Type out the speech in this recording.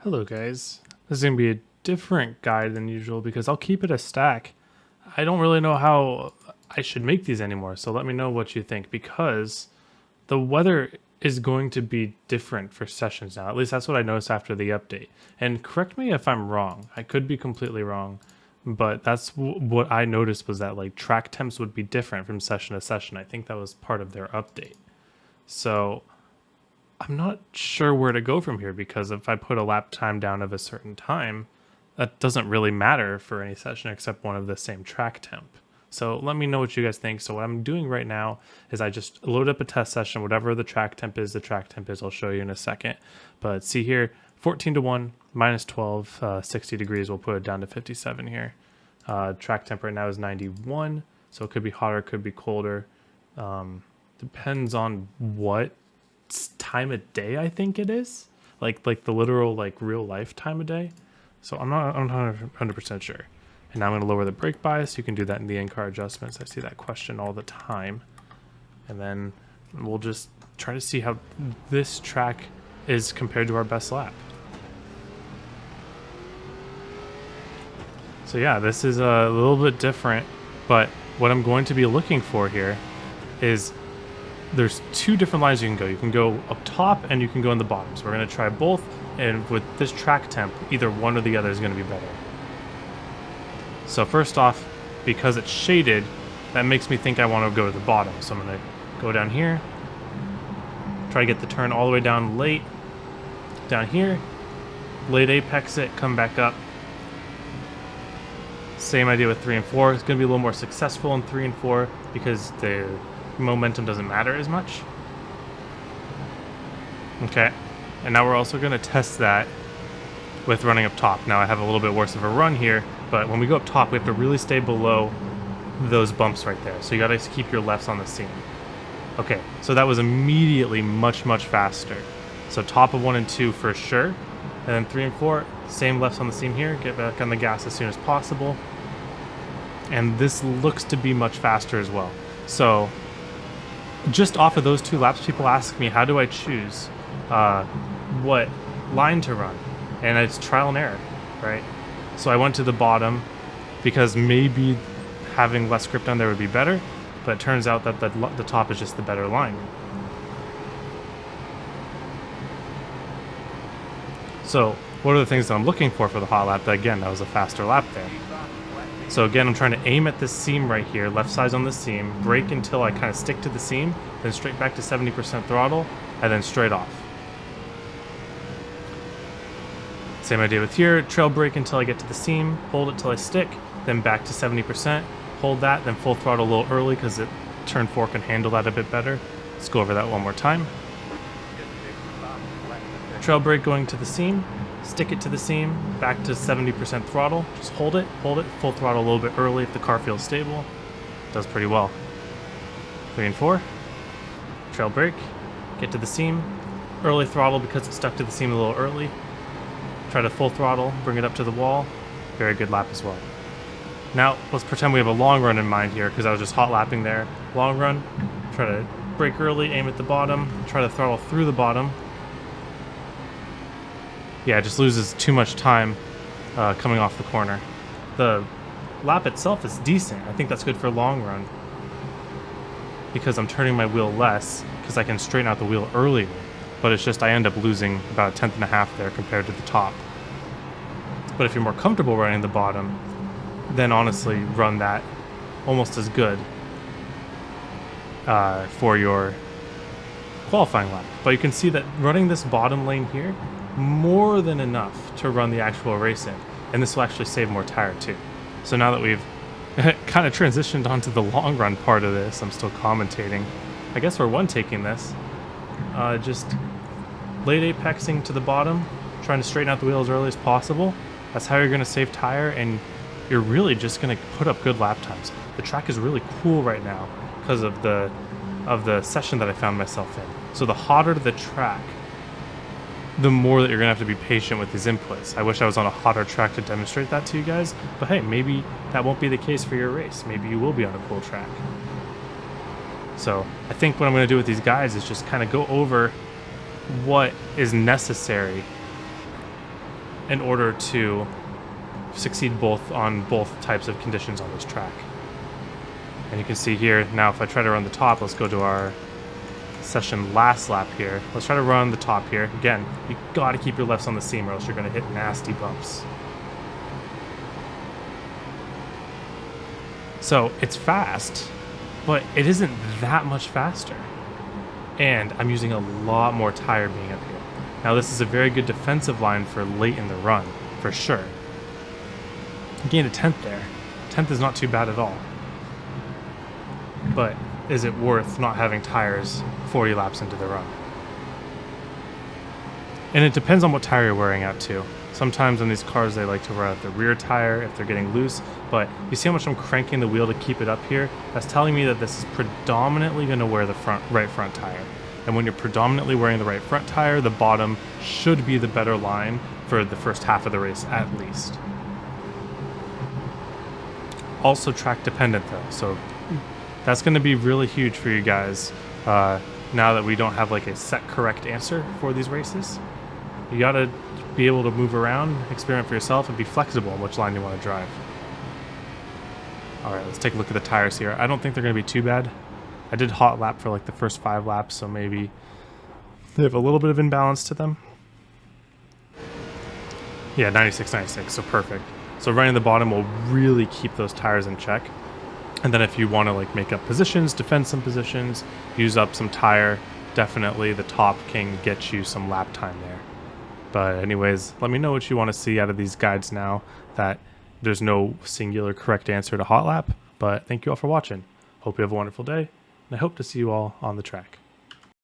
Hello guys, this is going to be a different guide than usual because I'll keep it a stack. I don't really know how I should make these anymore, so let me know what you think because the weather is going to be different for sessions now. At least that's what I noticed after the update. And correct me if I'm wrong, I could be completely wrong, but that's what I noticed was that like track temps would be different from session to session. I think that was part of their update. So I'm not sure where to go from here because if I put a lap time down of a certain time, that doesn't really matter for any session except one of the same track temp. So let me know what you guys think. So what I'm doing right now is I just load up a test session, whatever the track temp is, I'll show you in a second. But see here, 14 to 1, minus 12, 60 degrees, we'll put it down to 57 here. Track temp right now is 91, so it could be hotter, could be colder. Depends on what time of day I think it is, like the literal like real life time of day. So I'm not 100% sure. And now I'm going to lower the brake bias. You can do that in the in-car adjustments. I see that question all the time. And then we'll just try to see how this track is compared to our best lap. So yeah, this is a little bit different, but what I'm going to be looking for here is there's two different lines you can go. You can go up top and you can go in the bottom. So we're going to try both, and with this track temp, either one or the other is going to be better. So first off, because it's shaded, that makes me think I want to go to the bottom. So I'm going to go down here, try to get the turn all the way down late, down here, late apex it, come back up. Same idea with 3 and 4. It's going to be a little more successful in 3 and 4 because the momentum doesn't matter as much. Okay, and now we're also going to test that with running up top. Now I have a little bit worse of a run here, but when we go up top, we have to really stay below those bumps right there. So you got to keep your lefts on the seam. Okay, so that was immediately much faster. So top of 1 and 2 for sure, and then 3 and 4, same lefts on the seam here. Get back on the gas as soon as possible. And this looks to be much faster as well. So just off of those 2 laps, people ask me, how do I choose what line to run? And it's trial and error, right? So I went to the bottom because maybe having less grip down there would be better, but it turns out that the top is just the better line. So what are the things that I'm looking for the hot lap? Again, that was a faster lap there. So again, I'm trying to aim at this seam right here, left side on the seam, brake until I kind of stick to the seam, then straight back to 70% throttle, and then straight off. Same idea with here, trail brake until I get to the seam, hold it till I stick, then back to 70%, hold that, then full throttle a little early because turn 4 can handle that a bit better. Let's go over that one more time. Trail brake going to the seam, stick it to the seam, back to 70% throttle, just hold it, full throttle a little bit early if the car feels stable. Does pretty well. 3 and 4, trail brake, get to the seam, early throttle because it's stuck to the seam a little early, try to full throttle, bring it up to the wall, very good lap as well. Now let's pretend we have a long run in mind here because I was just hot lapping there. Long run, try to brake early, aim at the bottom, try to throttle through the bottom. Yeah, it just loses too much time coming off the corner. The lap itself is decent. I think that's good for long run because I'm turning my wheel less because I can straighten out the wheel earlier. But it's just I end up losing about 1/10.5 there compared to the top. But if you're more comfortable running the bottom, then honestly run that almost as good for your qualifying lap. But you can see that running this bottom lane here, more than enough to run the actual race in, and this will actually save more tire too. So now that we've kind of transitioned onto the long run part of this, I'm still commentating. I guess we're one-taking this. Just late apexing to the bottom, trying to straighten out the wheel as early as possible. That's how you're going to save tire, and you're really just going to put up good lap times. The track is really cool right now because of the session that I found myself in. So the hotter the track, the more that you're going to have to be patient with these inputs. I wish I was on a hotter track to demonstrate that to you guys, but hey, maybe that won't be the case for your race. Maybe you will be on a cool track. So I think what I'm going to do with these guys is just kind of go over what is necessary in order to succeed on both types of conditions on this track. And you can see here, now if I try to run the top, let's go to our session last lap here. Let's try to run the top here. Again, you gotta keep your lefts on the seam or else you're gonna hit nasty bumps. So it's fast, but it isn't that much faster. And I'm using a lot more tire being up here. Now this is a very good defensive line for late in the run, for sure. I gained a 10th there. 10th is not too bad at all. But is it worth not having tires 40 laps into the run? And it depends on what tire you're wearing out too. Sometimes on these cars they like to wear out the rear tire if they're getting loose, but you see how much I'm cranking the wheel to keep it up here? That's telling me that this is predominantly going to wear the right front tire. And when you're predominantly wearing the right front tire, the bottom should be the better line for the first half of the race at least. Also track dependent though, so that's going to be really huge for you guys now that we don't have like a set correct answer for these races. You got to be able to move around, experiment for yourself, and be flexible on which line you want to drive. Alright, let's take a look at the tires here. I don't think they're going to be too bad. I did hot lap for like the first 5 laps, so maybe they have a little bit of imbalance to them. Yeah, 96, so perfect. So running the bottom will really keep those tires in check. And then if you want to like make up positions, defend some positions, use up some tire, definitely the top can get you some lap time there. But anyways, let me know what you want to see out of these guides now that there's no singular correct answer to hot lap. But thank you all for watching. Hope you have a wonderful day, and I hope to see you all on the track.